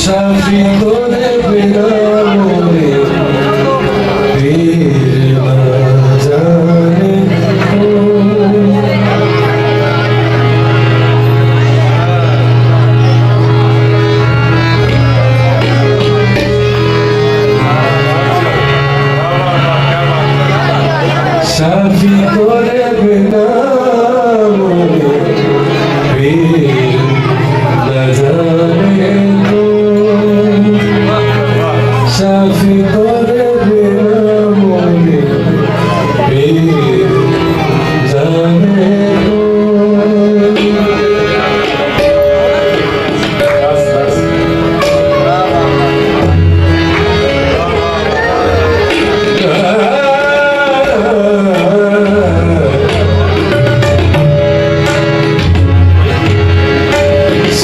সাফি তোরে বিনা মোরে পীর না জানে সাফি তোরে বিনা মোরে পীর না জানে সাফি তোরে বিনা মোরে পীর জানে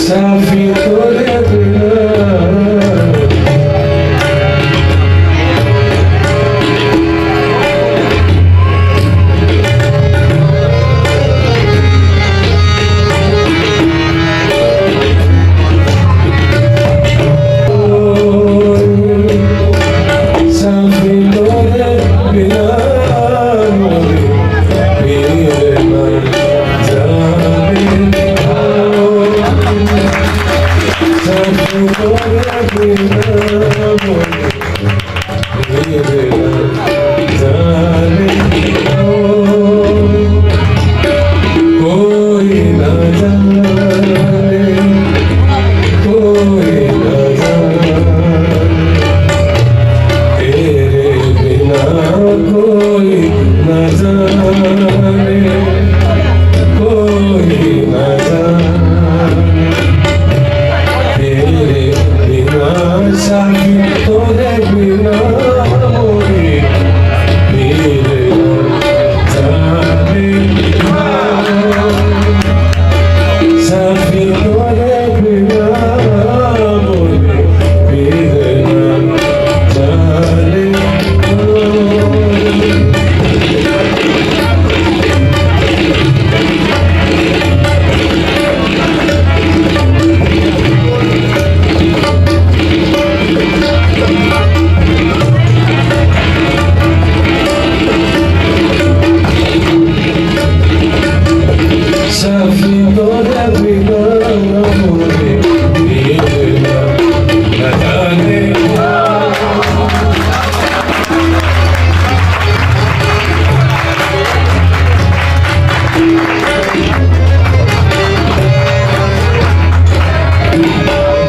সাফি তোরে বিনা সাফি তোরে বিনা মোরে পীর না জানে সাফি তোরে বিনা মোরে পীর না জানে कोई न जाने कोई न जाने तेरे बिना कोई न जाने कोई न जाने तेरे बिना साथी तोरे बिना मोरे पीर जाने साफी तोरे बिना मोरे पीर ना जाने साफी तोरे बिना मोरे पीर ना जाने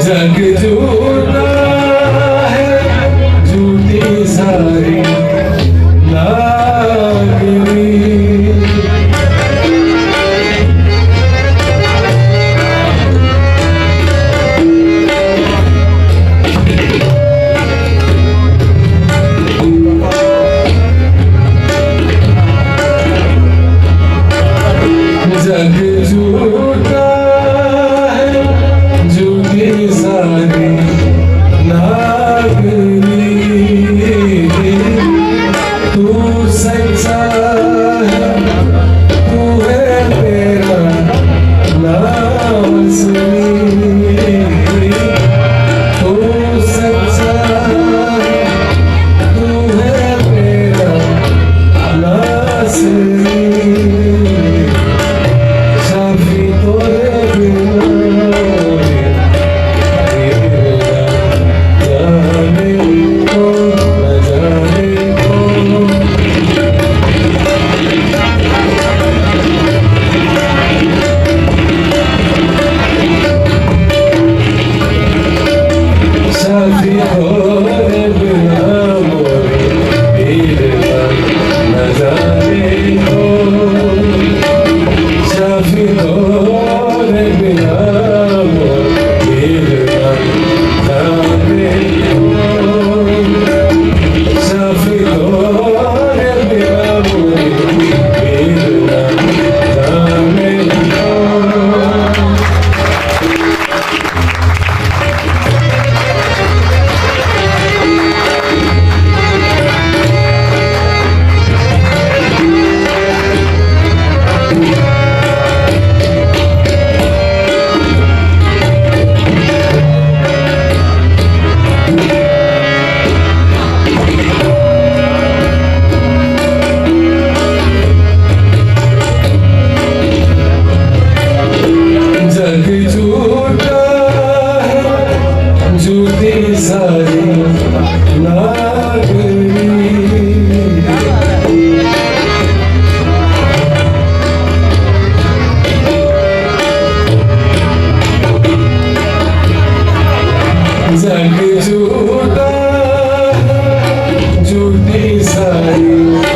जग झूठा है झूठी सारी लागनी जग झूठा है झूठी सारी नागनी तू सच्चा है तू है मेरा नाम असली तू सच्चा है तू है मेरा नाम असली साफी तोरे बिना मोरे पीर ना जाने साफी तोरे बिना मोरे पीर ना जाने साफी तोरे बिना मोरे पीर ना जाने साफी तोरे बिना मोरे पीर ना जाने जुदी सारी नागरी जग जुदा जुदी सारी